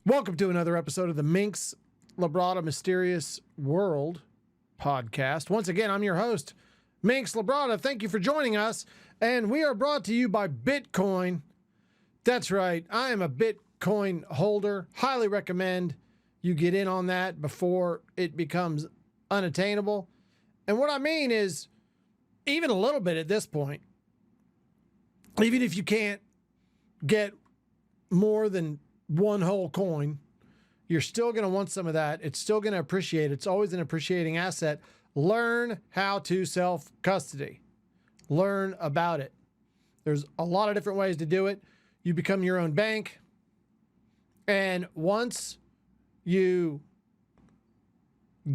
Welcome to another episode of the Minx Labrada Mysterious World podcast. Once again, I'm your host, Minx Labrada. Thank you for joining us. And we are brought to you by Bitcoin. That's right. I am a Bitcoin holder. Highly recommend you get in on that before it becomes unattainable. And what I mean is, even a little bit at this point, even if you can't get more than one whole coin, you're still going to want some of that. It's still going to appreciate. It's always an appreciating asset. Learn how to self-custody. Learn about it. There's a lot of different ways to do it. You become your own bank. And once you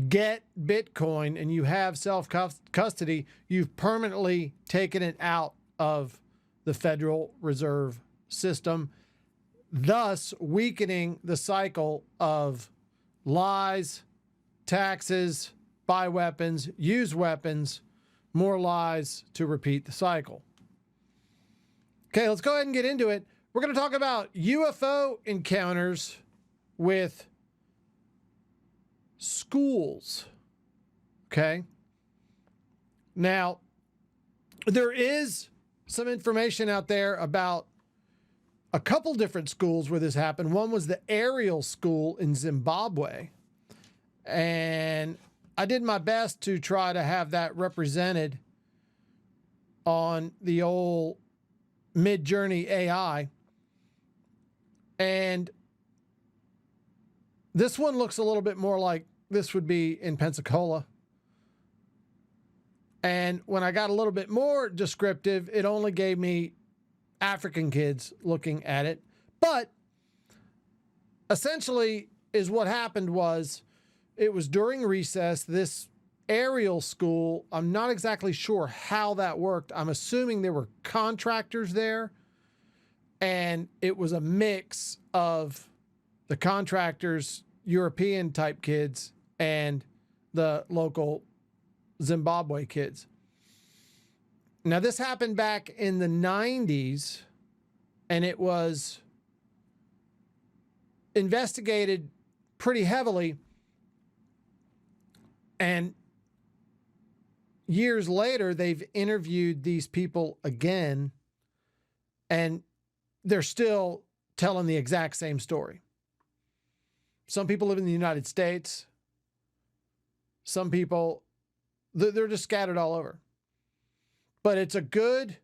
get Bitcoin and you have self-custody, you've permanently taken it out of the Federal Reserve System, thus weakening the cycle of lies, taxes, buy weapons, use weapons, more lies to repeat the cycle. Okay, let's go ahead and get into it. We're going to talk about UFO encounters with schools. Okay. Now, there is some information out there about a couple different schools where this happened. One was the Ariel School in Zimbabwe. And I did my best to try to have that represented on the old Midjourney AI. And this one looks a little bit more like this would be in Pensacola. And when I got a little bit more descriptive, it only gave me African kids looking at it. But essentially is what happened was it was during recess. This Ariel School, I'm not exactly sure how that worked. I'm assuming there were contractors there, and it was a mix of the contractors, European type kids, and the local Zimbabwe kids. Now, this happened back in the 90s, and it was investigated pretty heavily. And years later, they've interviewed these people again, and they're still telling the exact same story. Some people live in the United States. Some people, they're just scattered all over. But it's a good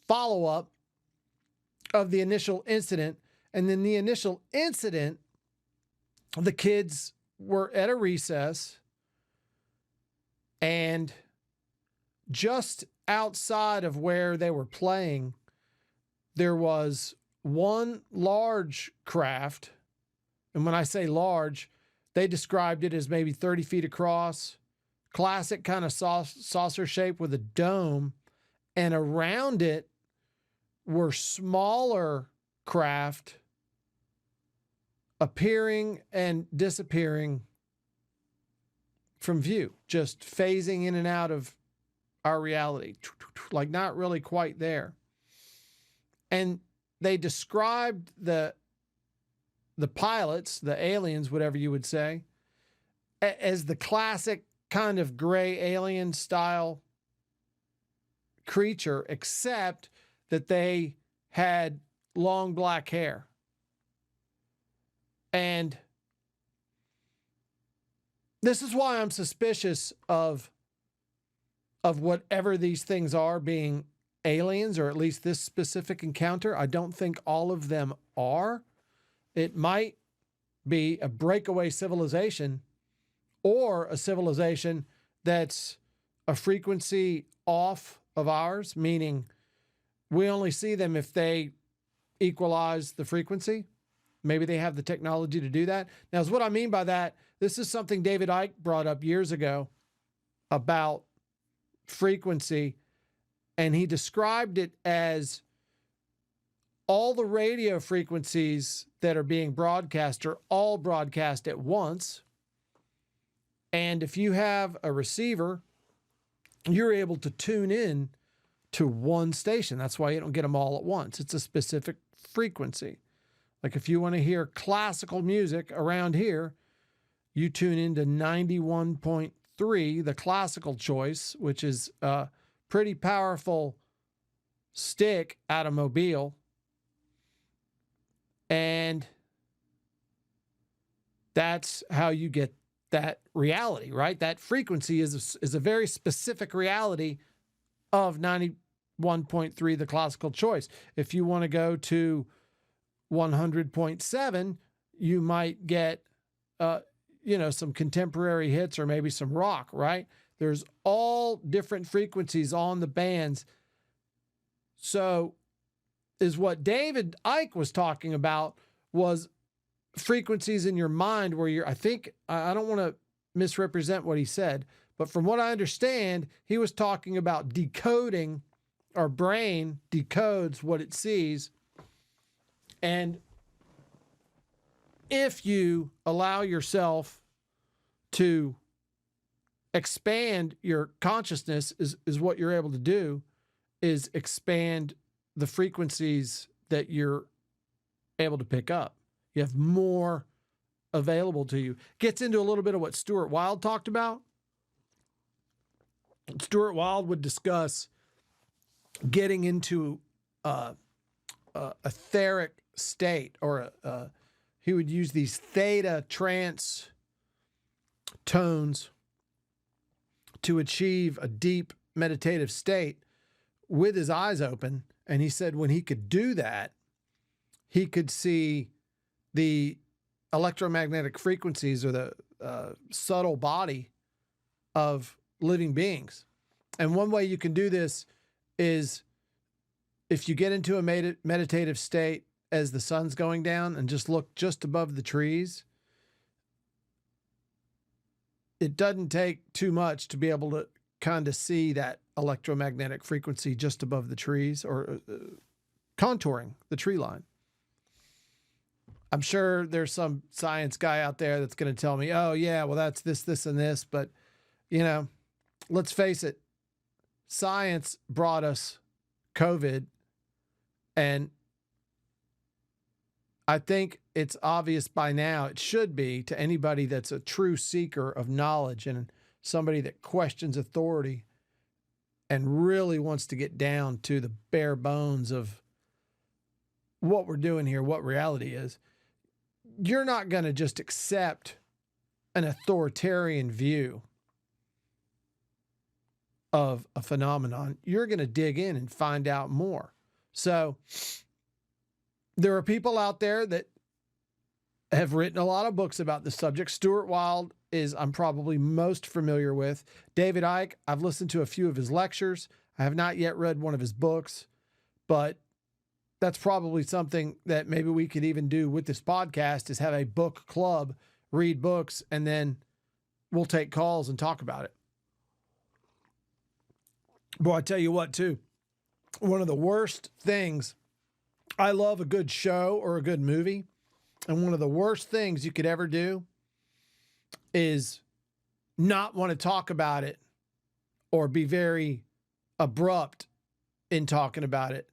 follow-up of the initial incident. And then the initial incident, the kids were at a recess, and just outside of where they were playing, there was one large craft. And when I say large, they described it as maybe 30 feet across, classic kind of saucer shape with a dome, and around it were smaller craft appearing and disappearing from view, just phasing in and out of our reality, like not really quite there. And they described the pilots, the aliens, whatever you would say, as the classic kind of gray alien style creature, except that they had long black hair. And this is why I'm suspicious of whatever these things are being aliens, or at least this specific encounter. I don't think all of them are. It might be a breakaway civilization, or a civilization that's a frequency off of ours, meaning we only see them if they equalize the frequency. Maybe they have the technology to do that. Now, what I mean by that, this is something David Icke brought up years ago about frequency, and he described it as all the radio frequencies that are being broadcast are all broadcast at once. And if you have a receiver, you're able to tune in to one station. That's why you don't get them all at once. It's a specific frequency. Like if you want to hear classical music around here, you tune into 91.3, the classical choice, which is a pretty powerful stick out of Mobile. And that's how you get that reality, right? That frequency is a very specific reality of 91.3, the classical choice. If you want to go to 100.7, you might get, some contemporary hits or maybe some rock, right? There's all different frequencies on the bands. So is what David Icke was talking about was frequencies in your mind where I don't want to misrepresent what he said, but from what I understand, he was talking about decoding. Our brain decodes what it sees. And if you allow yourself to expand your consciousness is what you're able to do, is expand the frequencies that you're able to pick up. You have more available to you. Gets into a little bit of what Stuart Wilde talked about. Stuart Wilde would discuss getting into a etheric state, or he would use these theta trance tones to achieve a deep meditative state with his eyes open. And he said when he could do that, he could see the electromagnetic frequencies or the subtle body of living beings. And one way you can do this is if you get into a meditative state as the sun's going down and just look just above the trees, it doesn't take too much to be able to kind of see that electromagnetic frequency just above the trees, or contouring the tree line. I'm sure there's some science guy out there that's going to tell me, oh yeah, well that's this, and this. But, let's face it, science brought us COVID. And I think it's obvious by now, it should be to anybody that's a true seeker of knowledge and somebody that questions authority and really wants to get down to the bare bones of what we're doing here, what reality is. You're not going to just accept an authoritarian view of a phenomenon. You're going to dig in and find out more. So there are people out there that have written a lot of books about this subject. Stuart Wilde I'm probably most familiar with. David Icke, I've listened to a few of his lectures. I have not yet read one of his books, but that's probably something that maybe we could even do with this podcast, is have a book club, read books, and then we'll take calls and talk about it. Boy, I tell you what, too, one of the worst things, I love a good show or a good movie, and one of the worst things you could ever do is not want to talk about it or be very abrupt in talking about it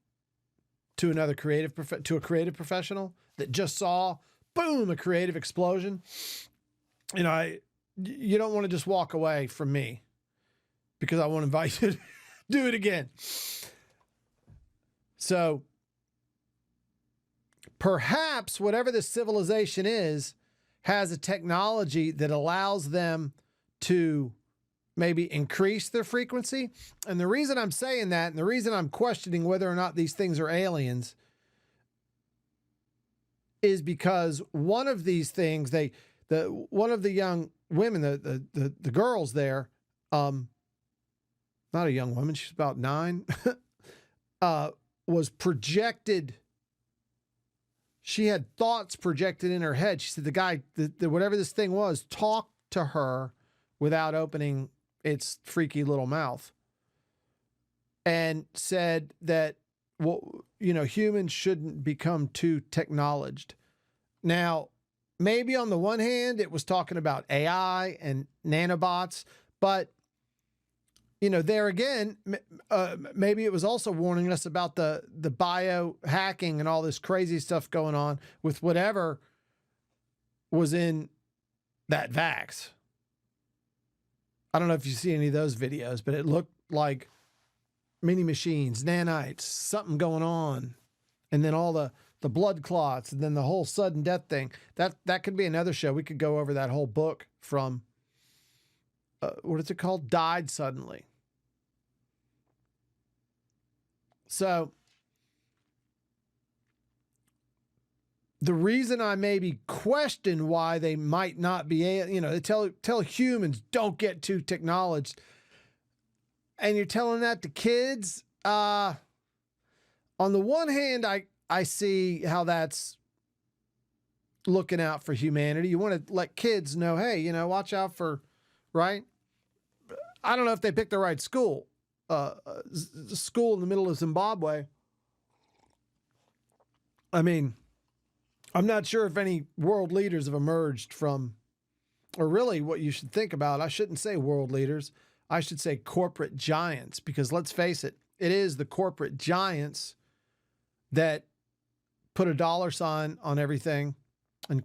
to a creative professional that just saw, boom, a creative explosion. You don't want to just walk away from me because I want to invite you to do it again. So perhaps whatever this civilization is has a technology that allows them to maybe increase their frequency. And the reason I'm saying that, and the reason I'm questioning whether or not these things are aliens, is because one of these things, one of the young women, the girls there, not a young woman, she's about 9, was projected. She had thoughts projected in her head. She said the guy, whatever this thing was, talked to her without opening its freaky little mouth, and said that, humans shouldn't become too technologed. Now, maybe on the one hand, it was talking about AI and nanobots, but there again, maybe it was also warning us about the biohacking and all this crazy stuff going on with whatever was in that vax. I don't know if you see any of those videos, but it looked like mini machines, nanites, something going on. And then all the blood clots, and then the whole sudden death thing. That could be another show. We could go over that whole book from, what is it called? Died Suddenly. So the reason I maybe question why they might not be, they tell humans don't get too technologized, and you're telling that to kids. On the one hand, I see how that's looking out for humanity. You want to let kids know, hey, watch out for, right? I don't know if they picked the right school. School in the middle of Zimbabwe. I mean, I'm not sure if any world leaders have emerged from, or really what you should think about. I shouldn't say world leaders. I should say corporate giants, because let's face it, it is the corporate giants that put a dollar sign on everything and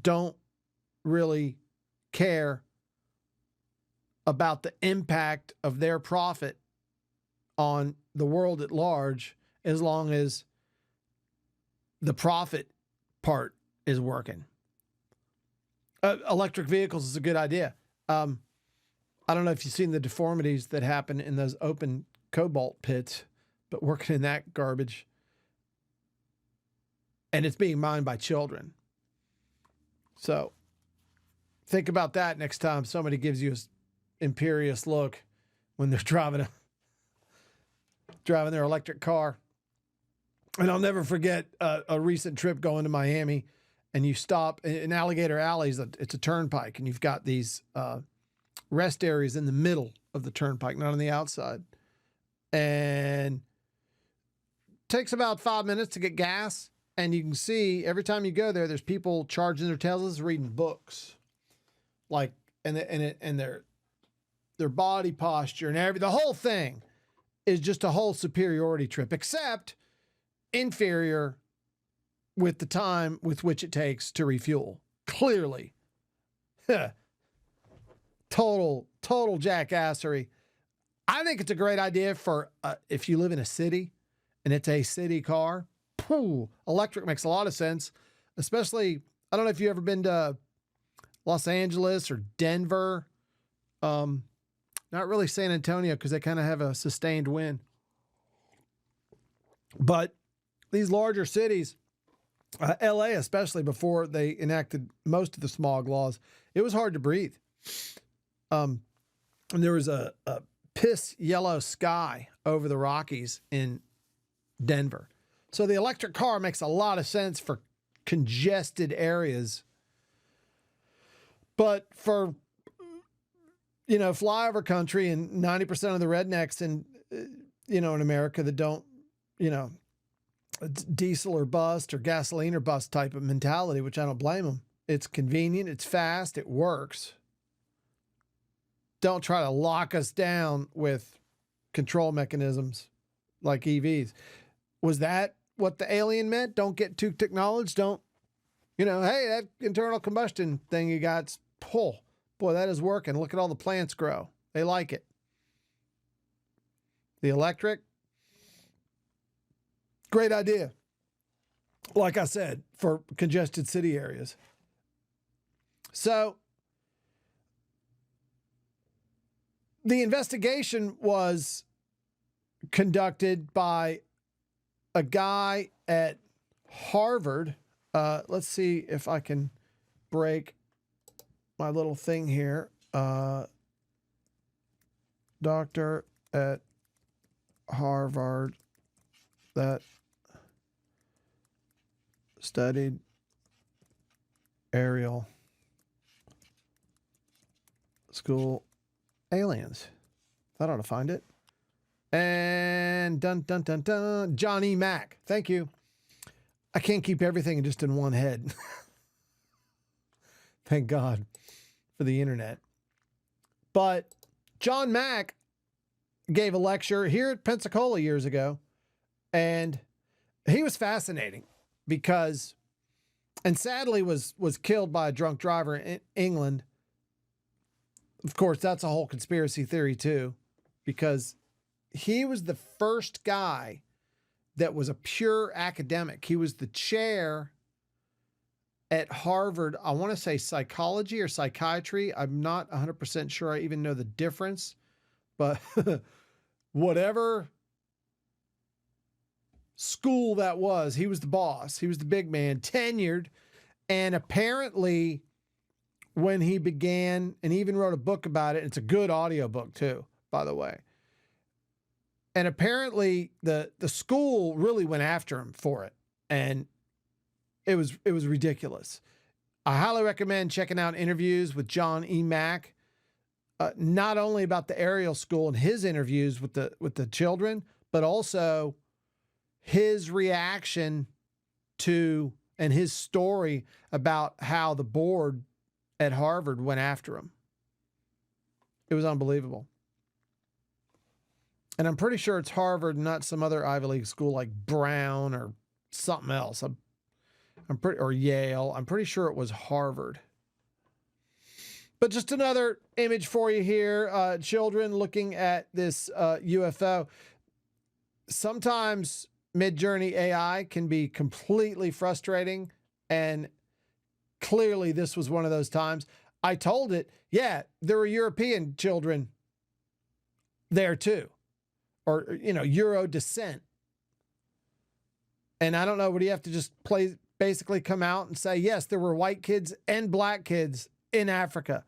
don't really care about the impact of their profit on the world at large, as long as the profit part is working. Electric vehicles is a good idea. I don't know if you've seen the deformities that happen in those open cobalt pits, but working in that garbage. And it's being mined by children. So think about that next time somebody gives you an imperious look when they're driving their electric car. And I'll never forget a recent trip going to Miami, and you stop in Alligator Alley. It's a turnpike, and you've got these rest areas in the middle of the turnpike, not on the outside. And it takes about 5 minutes to get gas. And you can see every time you go there, there's people charging their Teslas, reading books, like, and their body posture and the whole thing is just a whole superiority trip, except inferior with the time with which it takes to refuel. Clearly, total jackassery. I think it's a great idea for if you live in a city and it's a city car. Electric makes a lot of sense, especially, I don't know if you've ever been to Los Angeles or Denver. Not really San Antonio, because they kind of have a sustained wind. But these larger cities, LA especially, before they enacted most of the smog laws, it was hard to breathe. And there was a piss yellow sky over the Rockies in Denver. So the electric car makes a lot of sense for congested areas. But for, flyover country and 90% of the rednecks in America that don't, diesel or bust or gasoline or bust type of mentality, which I don't blame them. It's convenient, it's fast, it works. Don't try to lock us down with control mechanisms like EVs. Was that what the alien meant? Don't get too technologized. Don't, hey, that internal combustion thing you got, boy, that is working. Look at all the plants grow. They like it. The electric, great idea. Like I said, for congested city areas. So the investigation was conducted by a guy at Harvard. Let's see if I can break my little thing here. Doctor at Harvard that studied Ariel School aliens. I ought to find it. And dun, Johnny Mack. Thank you. I can't keep everything just in one head. Thank God for the internet. But John Mack gave a lecture here at Pensacola years ago, and he was fascinating because, and sadly was killed by a drunk driver in England. Of course, that's a whole conspiracy theory too, because he was the first guy that was a pure academic. He was the chair at Harvard. I want to say psychology or psychiatry. I'm not 100% sure I even know the difference, but whatever school that was, he was the boss. He was the big man, tenured. And apparently when he began, and he even wrote a book about it, it's a good audiobook too, by the way. And apparently the school really went after him for it. And it was ridiculous. I highly recommend checking out interviews with John E. Mack, not only about the Ariel School and his interviews with the children, but also his reaction to and his story about how the board at Harvard went after him. It was unbelievable. And I'm pretty sure it's Harvard, not some other Ivy League school like Brown or something else. Or Yale. I'm pretty sure it was Harvard. But just another image for you here. Children looking at this UFO. Sometimes Midjourney AI can be completely frustrating, and clearly this was one of those times. I told it, yeah, there were European children there too, or, Euro descent. And I don't know, would you have to just basically come out and say, yes, there were white kids and black kids in Africa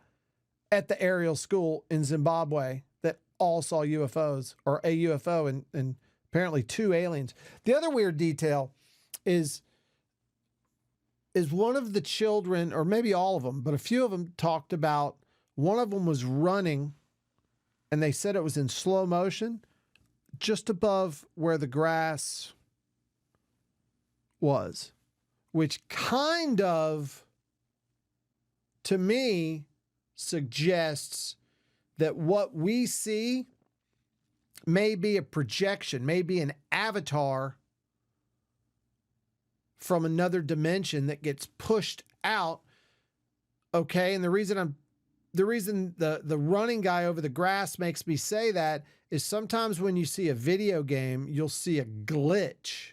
at the Ariel School in Zimbabwe that all saw UFOs, or a UFO, and apparently 2 aliens. The other weird detail is one of the children, or maybe all of them, but a few of them talked about one of them was running, and they said it was in slow motion just above where the grass was, which kind of, to me, suggests that what we see may be a projection, may be an avatar from another dimension that gets pushed out. Okay, and the reason the running guy over the grass makes me say that is sometimes when you see a video game, you'll see a glitch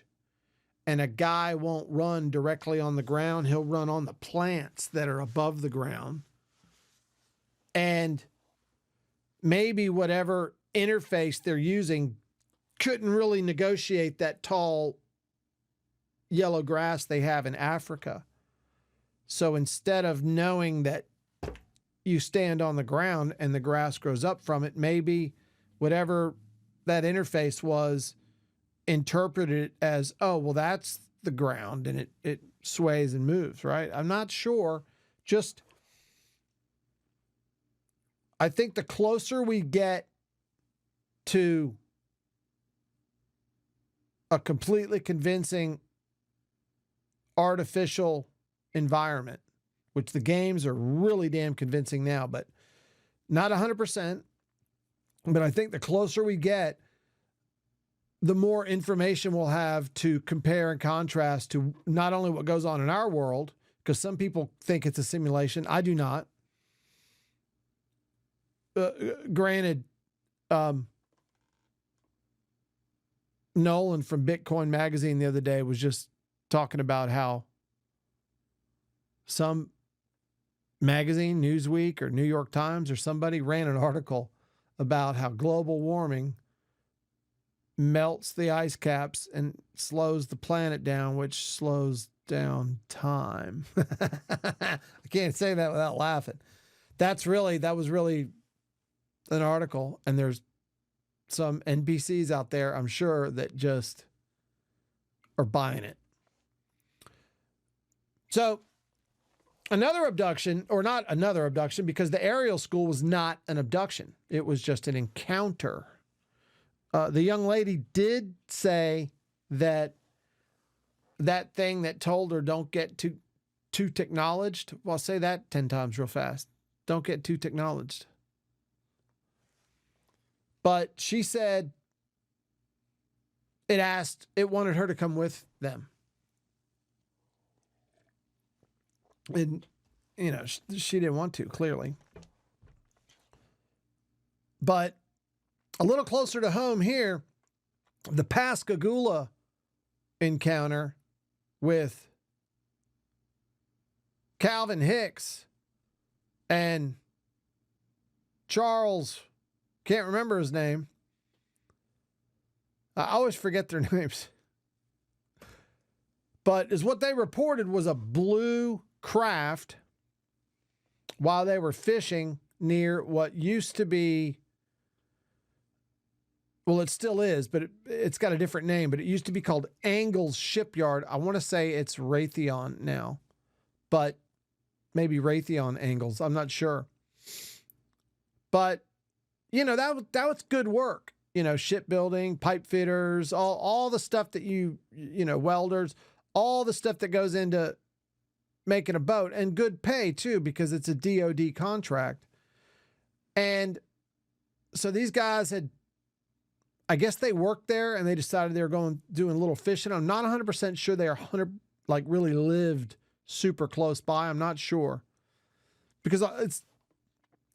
and a guy won't run directly on the ground. He'll run on the plants that are above the ground. And maybe whatever interface they're using couldn't really negotiate that tall yellow grass they have in Africa. So instead of knowing that you stand on the ground and the grass grows up from it, maybe whatever that interface was interpreted as, oh, well, that's the ground and it sways and moves, right? I'm not sure. Just, I think the closer we get to a completely convincing artificial environment, which the games are really damn convincing now, but not 100%. But I think the closer we get, the more information we'll have to compare and contrast to not only what goes on in our world, because some people think it's a simulation. I do not. Granted, Nolan from Bitcoin Magazine the other day was just talking about how some magazine, Newsweek or New York Times or somebody, ran an article about how global warming melts the ice caps and slows the planet down, which slows down time. I can't say that without laughing. That was really an article, and there's some NPCs out there, I'm sure, that just are buying it. So another abduction, or not another abduction, because the Ariel School was not an abduction. It was just an encounter. The young lady did say that thing that told her don't get too technologed. Well, I'll say that 10 times real fast. Don't get too technologed. But she said it wanted her to come with them. And, she didn't want to, clearly. But a little closer to home here, the Pascagoula encounter with Calvin Hicks and Charles, can't remember his name. I always forget their names. But is what they reported was a blue craft while they were fishing near what used to be, well, it still is, but it's got a different name, but it used to be called Angles Shipyard. I want to say it's Raytheon now, but maybe Raytheon Angles. I'm not sure. But, that was good work. Shipbuilding, pipe fitters, all the stuff that welders, all the stuff that goes into making a boat, and good pay too, because it's a DOD contract. And so these guys I guess they worked there and they decided they were doing a little fishing. I'm not 100% sure they are really lived super close by. I'm not sure, because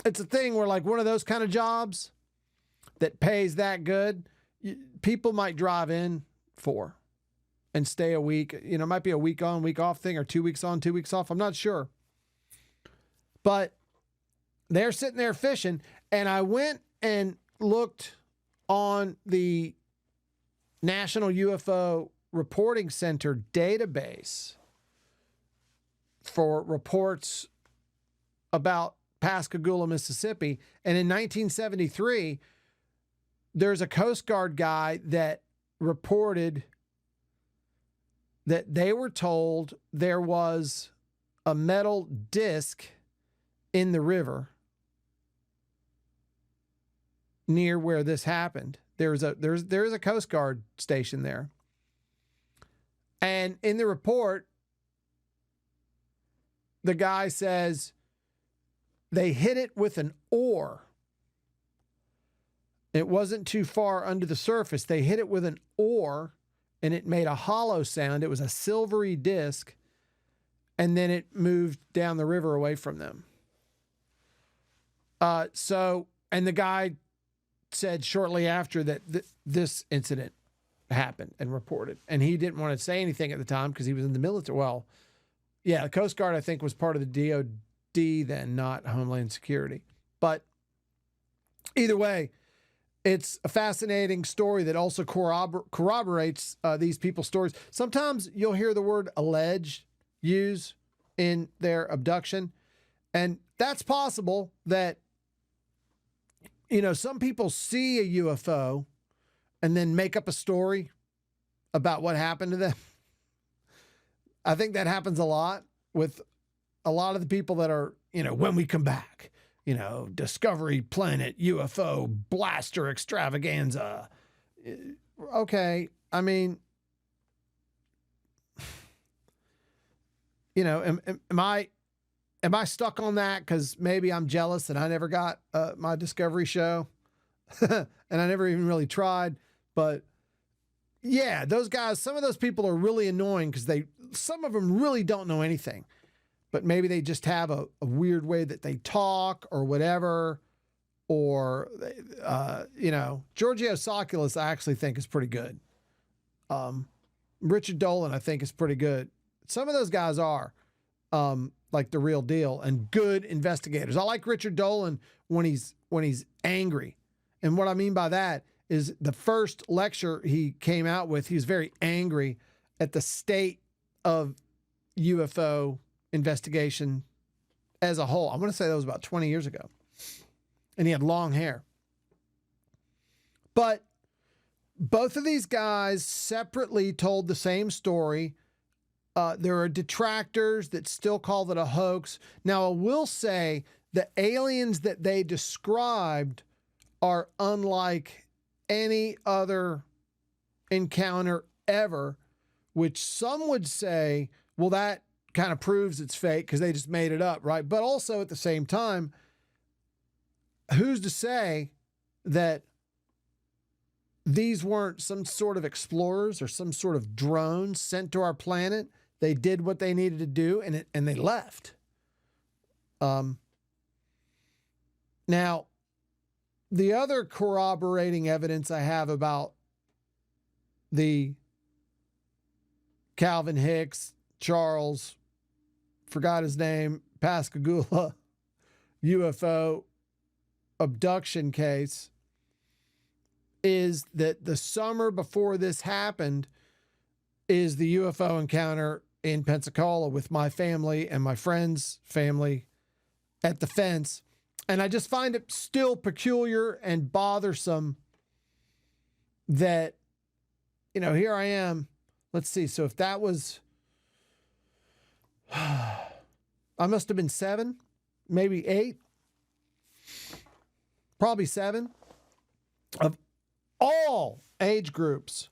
it's a thing where, like, one of those kind of jobs that pays that good, people might drive in for and stay a week. It might be a week on, week off thing, or 2 weeks on, 2 weeks off. I'm not sure. But they're sitting there fishing, and I went and looked on the National UFO Reporting Center database for reports about Pascagoula, Mississippi. And in 1973, there's a Coast Guard guy that reported that they were told there was a metal disc in the river near where this happened. There's a Coast Guard station there. And in the report, the guy says they hit it with an oar. It wasn't too far under the surface. They hit it with an oar, and it made a hollow sound. It was a silvery disc, and then it moved down the river away from them. And the guy said shortly after that this incident happened and reported, and he didn't want to say anything at the time because he was in the military. Well, yeah, the Coast Guard, I think, was part of the DOD then, not Homeland Security. But either way, it's a fascinating story that also corroborates these people's stories. Sometimes you'll hear the word alleged used in their abduction, and that's possible that, some people see a UFO and then make up a story about what happened to them. I think that happens a lot with a lot of the people that are, when we come back, Discovery Planet, UFO, blaster extravaganza. Okay. I mean, am I stuck on that because maybe I'm jealous that I never got my Discovery show and I never even really tried? But yeah, those guys, some of those people are really annoying because some of them really don't know anything, but maybe they just have a weird way that they talk or whatever. Or, Giorgio Soculis, I actually think is pretty good. Richard Dolan, I think, is pretty good. Some of those guys are like the real deal and good investigators. I like Richard Dolan when he's angry. And what I mean by that is the first lecture he came out with, he was very angry at the state of UFO investigation as a whole. I want to say that was about 20 years ago. And he had long hair. But both of these guys separately told the same story. There are detractors that still call it a hoax. Now, I will say the aliens that they described are unlike any other encounter ever, which some would say, well, that kind of proves it's fake because they just made it up, right? But also at the same time, who's to say that these weren't some sort of explorers or some sort of drones sent to our planet. They did what they needed to do, and they left. Now, the other corroborating evidence I have about the Calvin Hicks, Charles, forgot his name, Pascagoula UFO abduction case is that the summer before this happened is the UFO encounter in Pensacola with my family and my friend's family at the fence. And I just find it still peculiar and bothersome that, here I am. Let's see. So if that was, I must have been 7, maybe 8, probably 7 of all age groups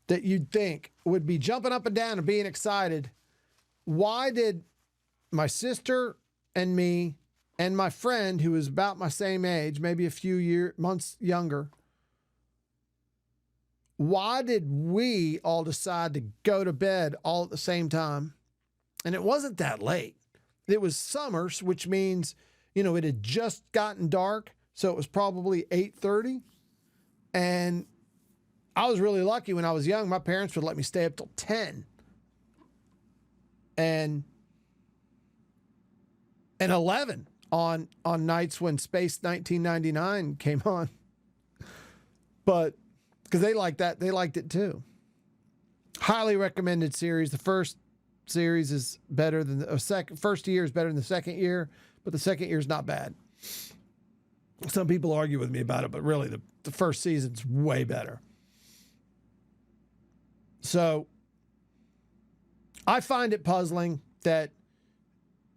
that you'd think would be jumping up and down and being excited. Why did my sister and me and my friend, who was about my same age, maybe a few months younger, why did we all decide to go to bed all at the same time? And it wasn't that late. It was summer, which means, it had just gotten dark. So it was probably 8:30. And I was really lucky when I was young. My parents would let me stay up till 10. And 11 on nights when Space 1999 came on. But because they liked that, they liked it too. Highly recommended series. The first series is better than first year is better than the second year, but the second year is not bad. Some people argue with me about it, but really the first season's way better. So I find it puzzling that,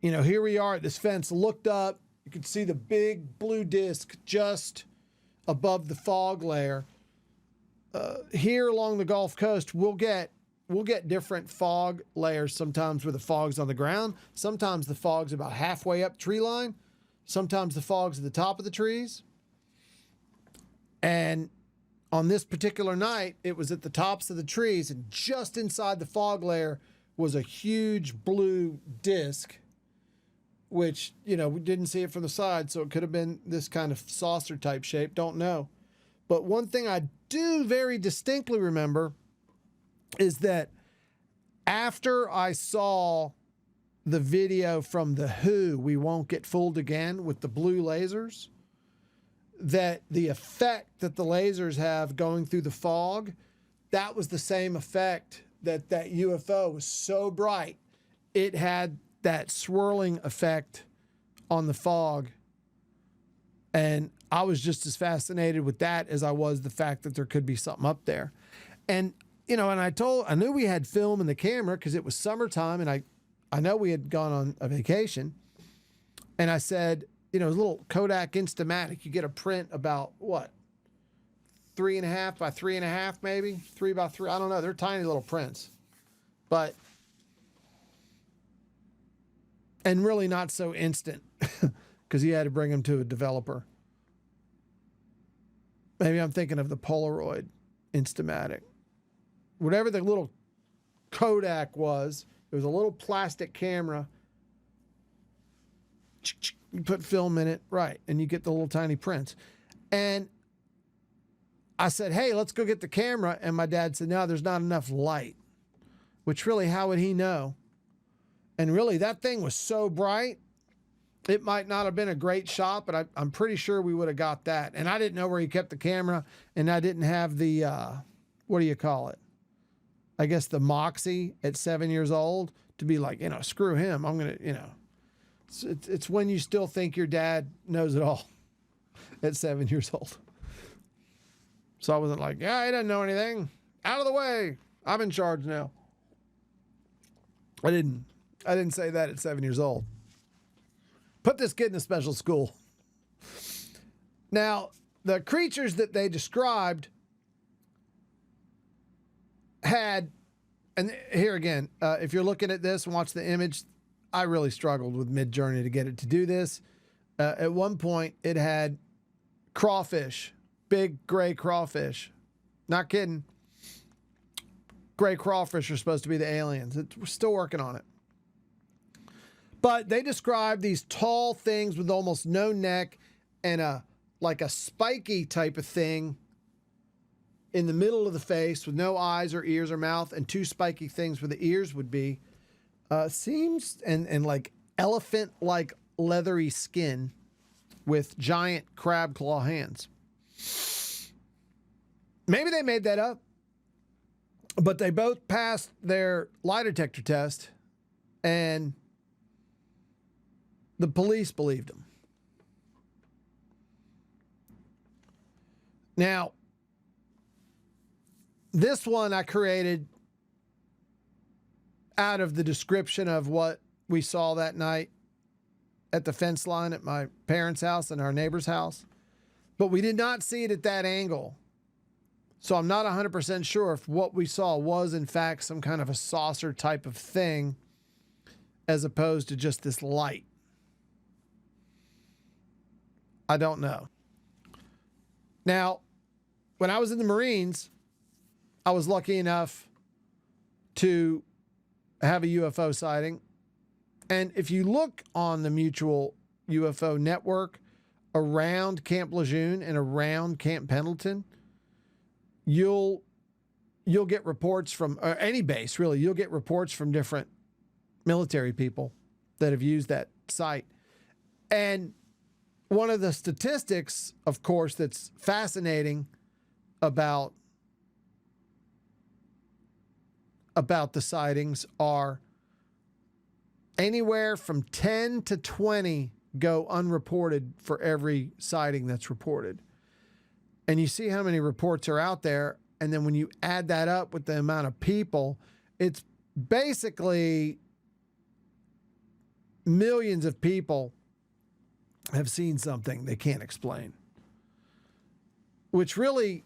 here we are at this fence, looked up, you could see the big blue disc just above the fog layer. Here along the Gulf Coast, we'll get different fog layers sometimes where the fog's on the ground. Sometimes the fog's about halfway up tree line. Sometimes the fog's at the top of the trees. And on this particular night, it was at the tops of the trees, and just inside the fog layer was a huge blue disc, which, we didn't see it from the side, so it could have been this kind of saucer type shape. Don't know. But one thing I do very distinctly remember is that after I saw the video from the Who, We Won't Get Fooled Again, with the blue lasers, that the effect that the lasers have going through the fog, that was the same effect that UFO was so bright. It had that swirling effect on the fog. And I was just as fascinated with that as I was the fact that there could be something up there. And, and I knew we had film in the camera because it was summertime, and I know we had gone on a vacation. And I said, a little Kodak Instamatic, you get a print about 3.5 by 3.5, maybe 3 by 3. I don't know. They're tiny little prints, and really not so instant because you had to bring them to a developer. Maybe I'm thinking of the Polaroid Instamatic. Whatever the little Kodak was, it was a little plastic camera. You put film in it, right, and you get the little tiny prints. And I said, hey, let's go get the camera. And my dad said, no, there's not enough light. Which really, how would he know? And really, that thing was so bright, it might not have been a great shot, but I'm pretty sure we would have got that. And I didn't know where he kept the camera, and I didn't have the, what do you call it? I guess the moxie at 7 years old to be like, screw him. I'm going to, it's when you still think your dad knows it all at 7 years old. So I wasn't like, yeah, he doesn't know anything. Out of the way. I'm in charge now. I didn't say that at 7 years old. Put this kid in a special school. Now, the creatures that they described had, and here again, if you're looking at this and watch the image, I really struggled with Midjourney to get it to do this. At one point, it had crawfish big gray crawfish. Not kidding. Gray crawfish are supposed to be the aliens. We're still working on it. But they describe these tall things with almost no neck and a spiky type of thing in the middle of the face with no eyes or ears or mouth, and two spiky things where the ears would be. Seems and like elephant-like leathery skin with giant crab claw hands. Maybe they made that up, but they both passed their lie detector test, and the police believed them. Now, this one I created out of the description of what we saw that night at the fence line at my parents' house and our neighbor's house. But we did not see it at that angle. So I'm not 100% sure if what we saw was in fact some kind of a saucer type of thing as opposed to just this light. I don't know. Now, when I was in the Marines, I was lucky enough to have a UFO sighting. And if you look on the Mutual UFO network around Camp Lejeune and around Camp Pendleton, you'll get reports from any base, really. You'll get reports from different military people that have used that site. And one of the statistics, of course, that's fascinating about the sightings are anywhere from 10 to 20 go unreported for every sighting that's reported. And you see how many reports are out there. And then when you add that up with the amount of people, it's basically millions of people have seen something they can't explain, which really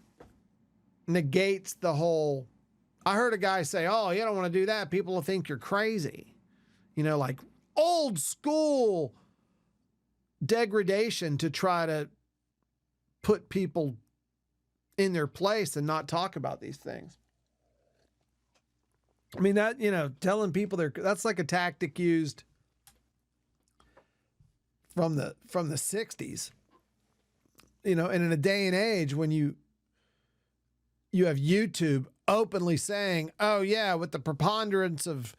negates the whole. I heard a guy say, "Oh, you don't want to do that. People will think you're crazy." You know, like old school degradation to try to put people in their place and not talk about these things. I mean, that, you know, telling people that's like a tactic used from the 60s, you know, and in a day and age when you have YouTube openly saying, "Oh yeah, with the preponderance of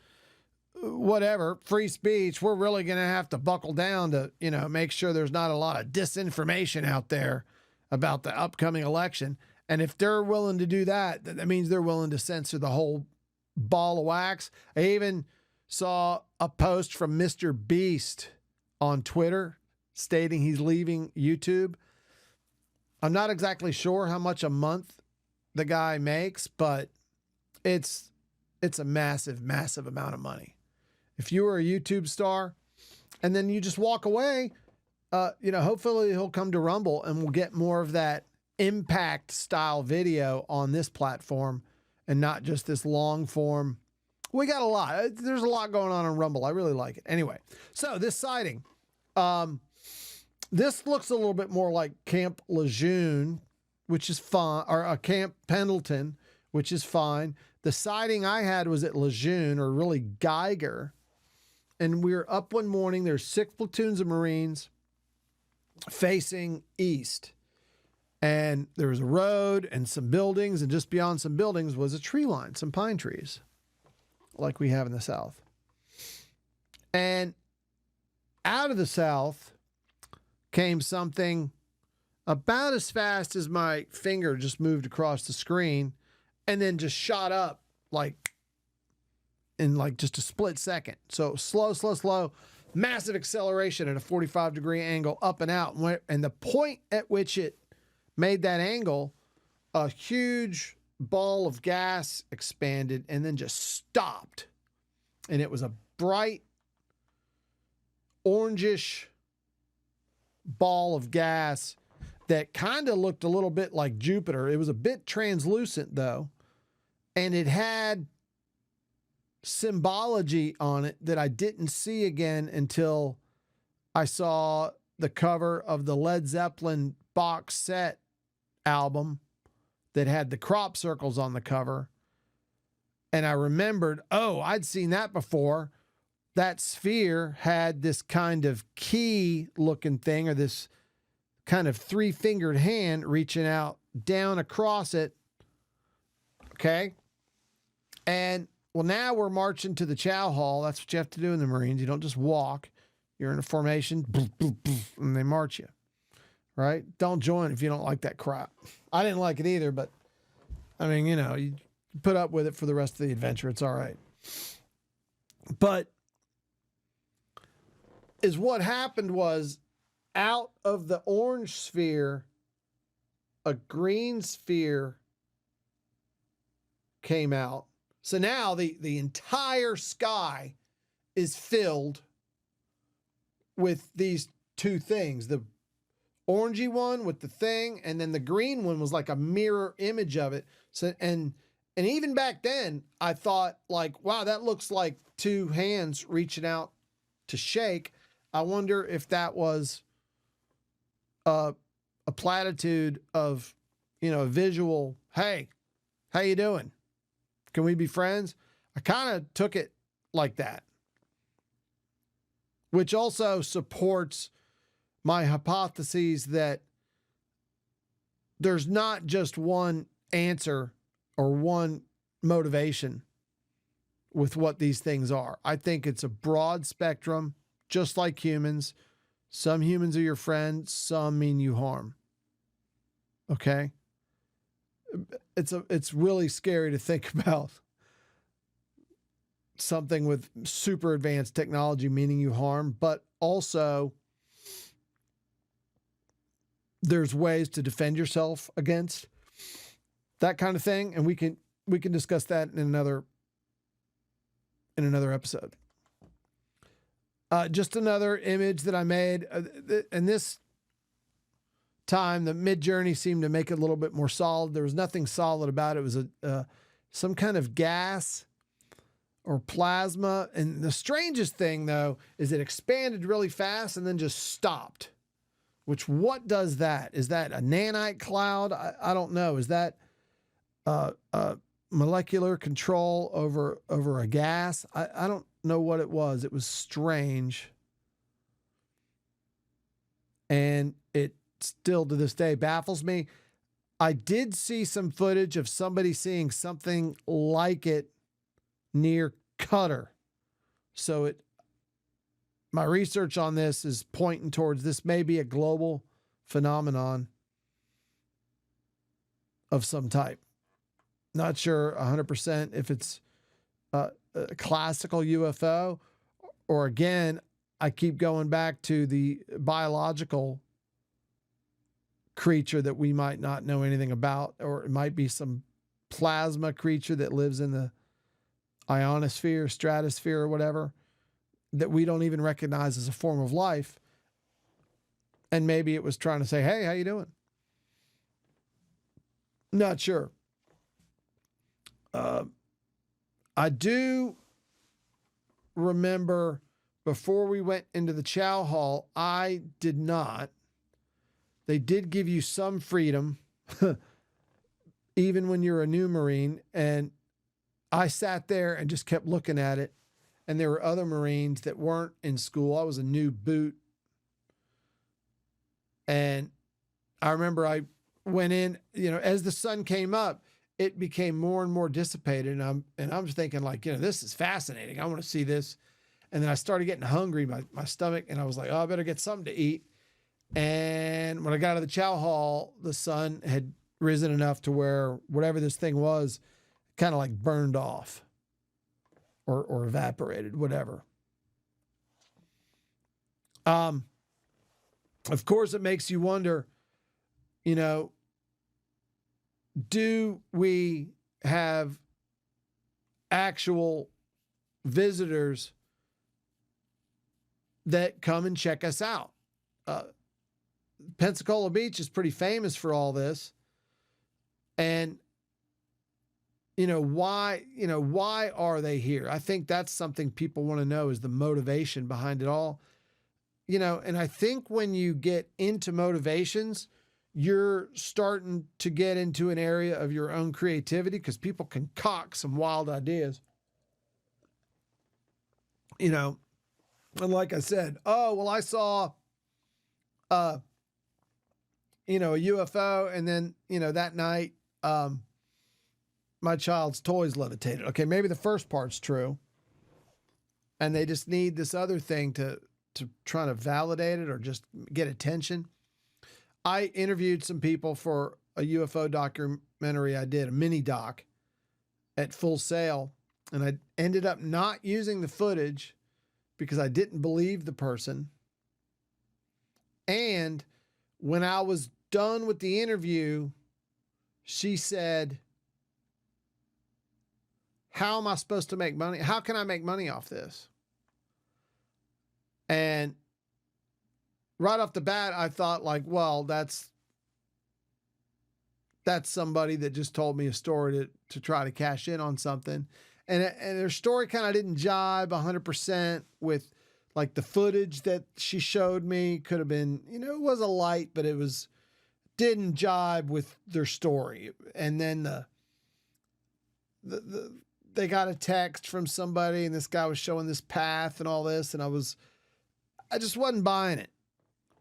whatever free speech, we're really going to have to buckle down to, you know, make sure there's not a lot of disinformation out there about the upcoming election." And if they're willing to do that, that means they're willing to censor the whole ball of wax. I even saw a post from Mr. Beast on Twitter stating he's leaving YouTube. I'm not exactly sure how much a month the guy makes, but it's a massive, massive amount of money. If you were a YouTube star and then you just walk away, you know, hopefully he'll come to Rumble and we'll get more of that impact style video on this platform and not just this long form. We got a lot. There's a lot going on Rumble. I really like it. Anyway, so this sighting, this looks a little bit more like Camp Lejeune, which is fine, or Camp Pendleton, which is fine. The sighting I had was at Lejeune, or really Geiger. And we were up one morning. There's 6 platoons of Marines facing east. And there was a road and some buildings, and just beyond some buildings was a tree line, some pine trees, like we have in the South. And out of the South came something about as fast as my finger just moved across the screen, and then just shot up like in like just a split second. So slow, massive acceleration at a 45-degree angle up and out. And the point at which it made that angle, a huge ball of gas expanded and then just stopped. And it was a bright orangish ball of gas that kind of looked a little bit like Jupiter. It was a bit translucent though. And it had symbology on it that I didn't see again until I saw the cover of the Led Zeppelin box set album that had the crop circles on the cover. And I remembered, oh, I'd seen that before. That sphere had this kind of key looking thing, or this kind of 3-fingered hand reaching out down across it. Okay. And well, now we're marching to the chow hall. That's what you have to do in the Marines. You don't just walk. You're in a formation, and they march you. Right? Don't join if you don't like that crap. I didn't like it either, but I mean, you put up with it for the rest of the adventure. It's all right. But what happened was, out of the orange sphere, a green sphere came out. So now the entire sky is filled with these two things. The orangey one with the thing, and then the green one was like a mirror image of it. So and even back then, I thought, like, wow, that looks like two hands reaching out to shake. I wonder if that was a platitude of, a visual, hey, how you doing? Can we be friends? I kind of took it like that, which also supports my hypotheses that there's not just one answer or one motivation with what these things are. I think it's a broad spectrum, just like humans. Some humans are your friend, some mean you harm. Okay? It's really scary to think about something with super advanced technology meaning you harm, but also there's ways to defend yourself against that kind of thing, and we can discuss that in another episode. Just another image that I made, and this time the mid-journey seemed to make it a little bit more solid. There was nothing solid about it. It was some kind of gas or plasma, and the strangest thing, though, is it expanded really fast and then just stopped. Which, what does that? Is that a nanite cloud? I don't know. Is that molecular control over a gas? I don't know what it was. It was strange. And it still to this day baffles me. I did see some footage of somebody seeing something like it near Qatar. So my research on this is pointing towards this may be a global phenomenon of some type. Not sure 100% if it's a classical UFO, or again, I keep going back to the biological creature that we might not know anything about, or it might be some plasma creature that lives in the ionosphere, stratosphere, or whatever, that we don't even recognize as a form of life. And maybe it was trying to say, hey, how you doing? Not sure. I do remember before we went into the chow hall, I did not. They did give you some freedom, even when you're a new Marine. And I sat there and just kept looking at it. And there were other Marines that weren't in school. I was a new boot. And I remember I went in, as the sun came up, it became more and more dissipated. And I'm just thinking, like, this is fascinating. I want to see this. And then I started getting hungry, my stomach, and I was like, oh, I better get something to eat. And when I got to the chow hall, the sun had risen enough to where whatever this thing was kind of like burned off or evaporated, whatever. Of course, it makes you wonder, do we have actual visitors that come and check us out? Pensacola Beach is pretty famous for all this. And, why are they here? I think that's something people want to know, is the motivation behind it all. And I think when you get into motivations, you're starting to get into an area of your own creativity, because people concoct some wild ideas. You know, and like I said, oh, well, I saw, a UFO, and then, that night, my child's toys levitated. Okay, maybe the first part's true, and they just need this other thing to try to validate it or just get attention. I interviewed some people for a UFO documentary I did, a mini doc at Full Sail, and I ended up not using the footage because I didn't believe the person. And when I was done with the interview, she said, how am I supposed to make money? How can I make money off this? And right off the bat, I thought, like, well, that's somebody that just told me a story to try to cash in on something. And their story kind of didn't jibe 100% with, like, the footage that she showed me. Could have been, it was a light, but didn't jibe with their story. And then they got a text from somebody, and this guy was showing this path and all this, and I just wasn't buying it.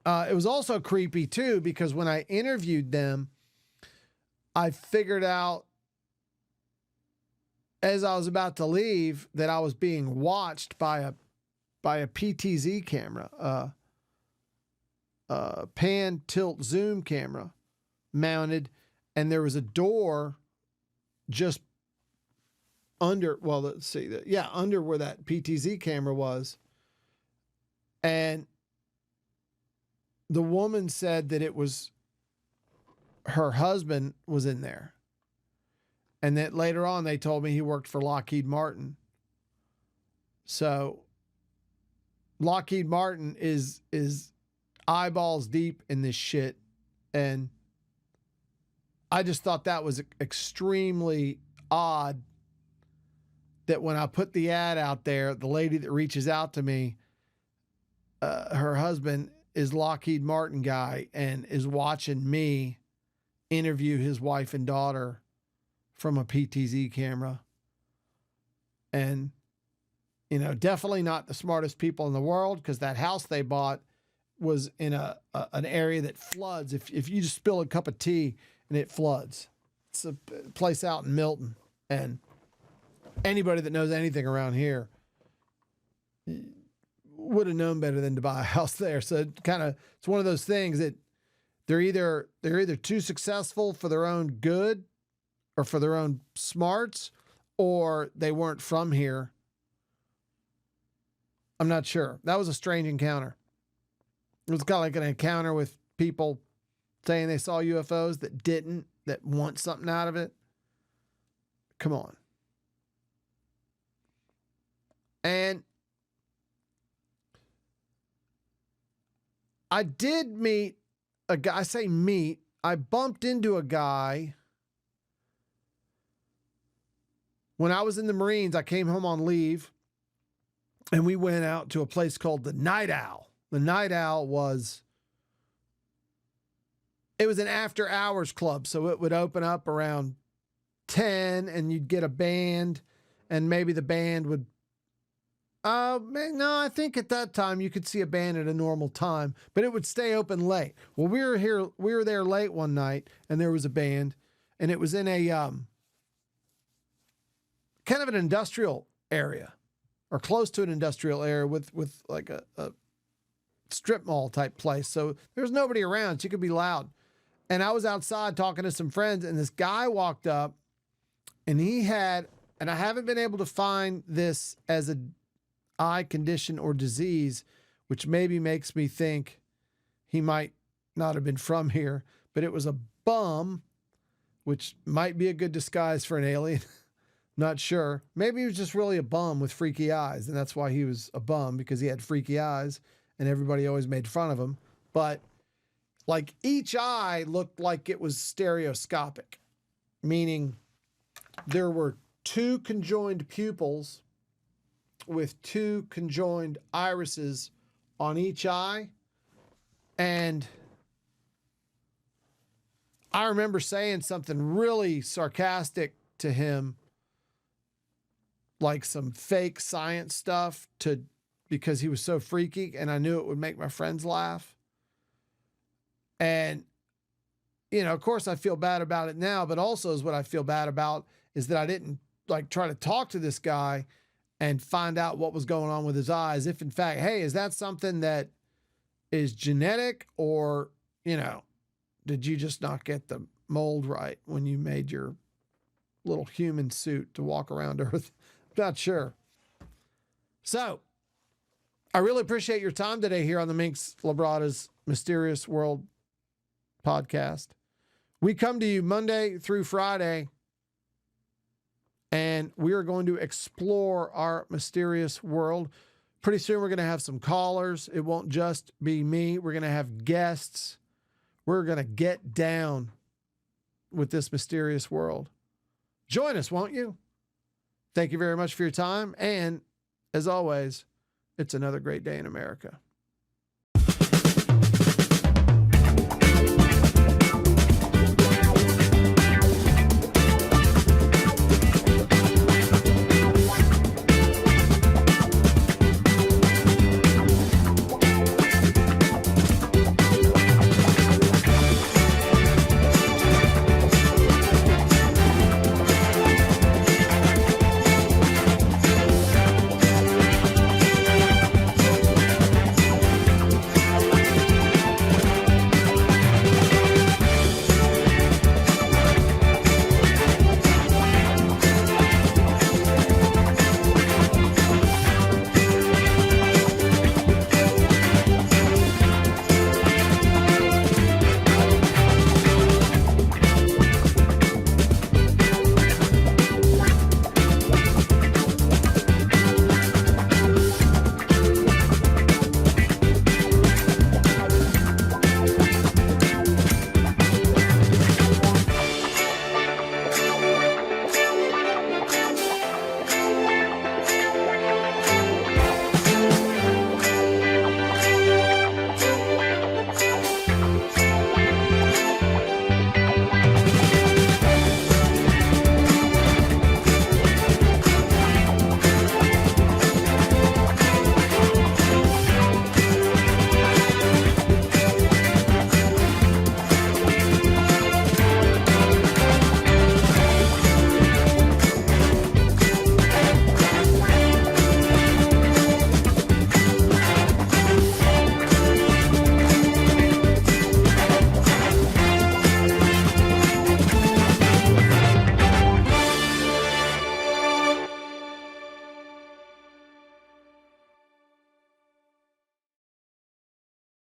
It was also creepy too, because when I interviewed them, I figured out as I was about to leave that I was being watched by a PTZ camera, pan, tilt, zoom camera mounted, and there was a door just under, well, let's see, under where that PTZ camera was. And the woman said that it was her husband was in there. And that later on they told me he worked for Lockheed Martin. So Lockheed Martin is eyeballs deep in this shit. And I just thought that was extremely odd that when I put the ad out there, the lady that reaches out to me, her husband is Lockheed Martin guy and is watching me interview his wife and daughter from a PTZ camera. And, definitely not the smartest people in the world, because that house they bought was in an area that floods. If you just spill a cup of tea and it floods, it's a place out in Milton. And anybody that knows anything around here would have known better than to buy a house there. So it's one of those things that they're either too successful for their own good or for their own smarts, or they weren't from here. I'm not sure. That was a strange encounter. It was kind of like an encounter with people saying they saw UFOs that want something out of it. Come on. And I did meet a guy. I bumped into a guy when I was in the Marines. I came home on leave, and we went out to a place called the Night Owl. The Night Owl was an after hours club. So it would open up around 10 and you'd get a band, and maybe the band would, no, I think at that time you could see a band at a normal time, but it would stay open late. Well, we were there late one night, and there was a band, and it was in a, kind of an industrial area, or close to an industrial area with like a strip mall type place. So there's nobody around. So you could be loud. And I was outside talking to some friends, and this guy walked up, and he had, and I haven't been able to find this as a eye condition or disease, which maybe makes me think he might not have been from here, but it was a bum, which might be a good disguise for an alien. Not sure. Maybe he was just really a bum with freaky eyes, and that's why he was a bum, because he had freaky eyes and everybody always made fun of him. But like each eye looked like it was stereoscopic, meaning there were two conjoined pupils with two conjoined irises on each eye. And I remember saying something really sarcastic to him, like some fake science stuff, because he was so freaky and I knew it would make my friends laugh. And, you know, of course I feel bad about it now, but also is what I feel bad about is that I didn't like try to talk to this guy and find out what was going on with his eyes. If in fact, hey, is that something that is genetic, or, you know, did you just not get the mold right when you made your little human suit to walk around Earth? I'm not sure. So I really appreciate your time today here on the Minx Labrada's Mysterious World podcast. We come to you Monday through Friday, and we are going to explore our mysterious world. Pretty soon we're going to have some callers. It won't just be me. We're going to have guests. We're going to get down with this mysterious world. Join us, won't you? Thank you very much for your time. And as always, it's another great day in America.